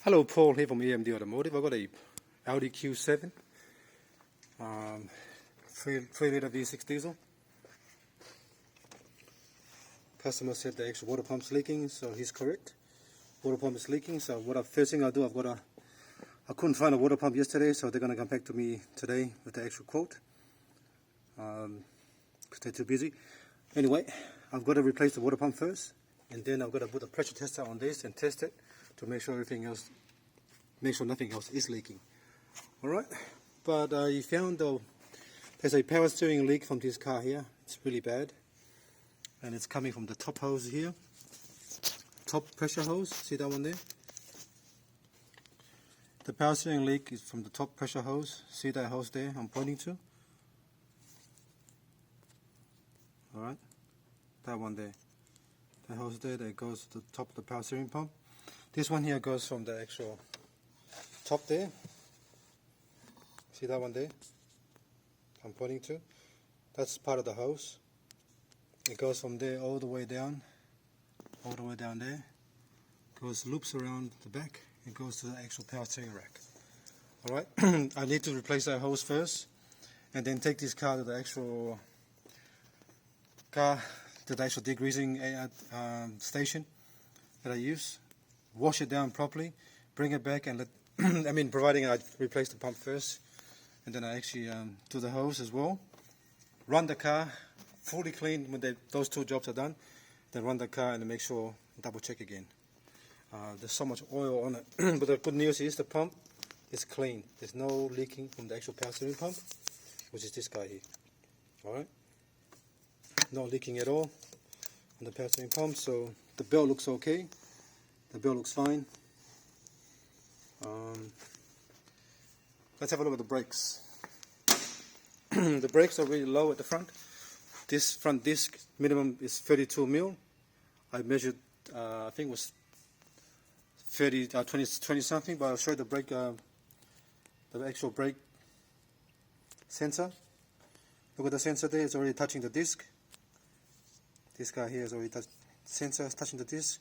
Hello, Paul here from AMD Automotive. I've got a Audi Q7, 3-litre V6 diesel. Customer said the actual water pump's leaking, so he's correct. Water pump is leaking, so first thing I'll do, I couldn't find a water pump yesterday, so they're going to come back to me today with the actual quote. Because they're too busy. Anyway, I've got to replace the water pump first, and then I've got to put a pressure tester on this and test it to make sure nothing else is leaking. Alright, but I found there's a power steering leak from this car here. It's really bad, and it's coming from the top hose here, top pressure hose. See that one there? The power steering leak is from the top pressure hose. See that hose there I'm pointing to? Alright, that one there. The hose there that goes to the top of the power steering pump. This one here goes from the actual top there. See that one there I'm pointing to? That's part of the hose. It goes from there all the way down there. Goes loops around the back. It goes to the actual power steering rack. Alright, I need to replace that hose first, and then take this car to the actual degreasing station that I use. Wash it down properly, bring it back, and providing I replace the pump first, and then I actually do the hose as well. Run the car fully clean when those two jobs are done. Then run the car and make sure, double check again. There's so much oil on it, but the good news is the pump is clean. There's no leaking from the actual power steering pump, which is this guy here. Alright, no leaking at all on the power steering pump, so the belt looks okay. The belt looks fine. Let's have a look at the brakes. The brakes are really low at the front. This front disc minimum is 32 mil. I measured, I think it was 20 something, but I'll show you the brake, the actual brake sensor. Look at the sensor there, it's already touching the disc. This guy here is already sensor is touching the disc.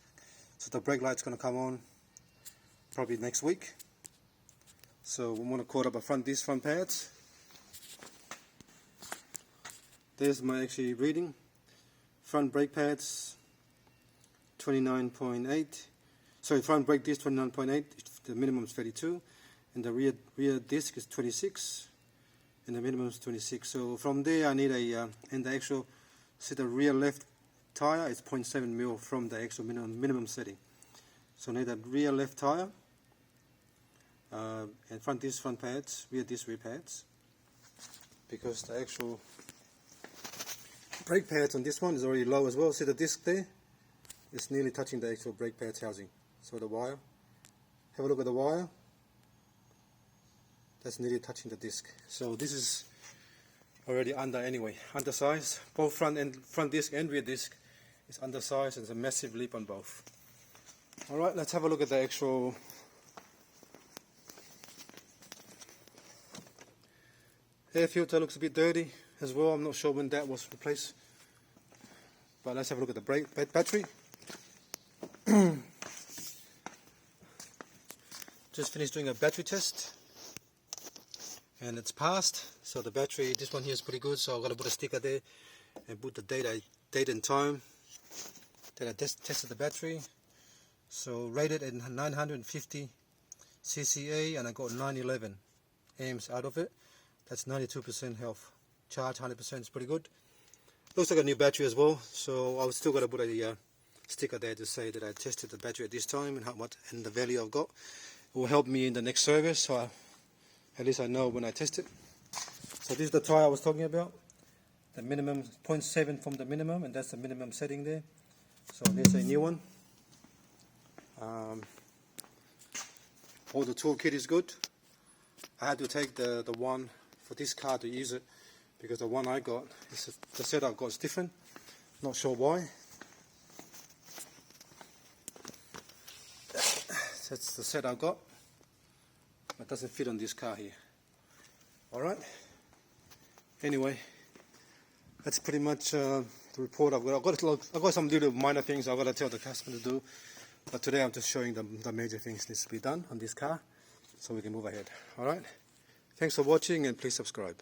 So the brake light's going to come on probably next week. So we want to coat up our front pads. There's my actually reading. Front brake pads 29.8. Sorry, front brake disc 29.8. The minimum is 32, and the rear disc is 26, and the minimum is 26. So from there I need and the actual, see the rear left tire is 0.7 mil from the actual minimum setting. So I need a rear left tire, and front disc front pads, rear disc rear pads, because the actual brake pads on this one is already low as well. See the disc there? It's nearly touching the actual brake pads housing. So the wire, have a look at the wire. That's nearly touching the disc. So this is already undersized. Both front disc and rear disc is undersized, and it's a massive leap on both. Alright, let's have a look at the actual air filter. Looks a bit dirty as well. I'm not sure when that was replaced, but let's have a look at the battery. Just finished doing a battery test, and it's passed. So the battery, this one here is pretty good, so I've got to put a sticker there and put the date and time that I tested the battery. So rated at 950 cca, and I got 911 amps out of it. That's 92% health. Charge 100% is pretty good. Looks like a new battery as well, so I've still got to put a sticker there to say that I tested the battery at this time and the value I've got. It will help me in the next service, so at least I know when I test it. So this is the tire I was talking about. The minimum 0.7 from the minimum, and that's the minimum setting there. So there's a new one. All the toolkit is good. I had to take the one for this car to use it, because the one I got, the set I've got is different. Not sure why. That's the set I've got. It doesn't fit on this car here. Alright. Anyway, that's pretty much the report I've got. I've got some little minor things I've got to tell the customer to do. But today I'm just showing the major things needs to be done on this car so we can move ahead. Alright? Thanks for watching and please subscribe.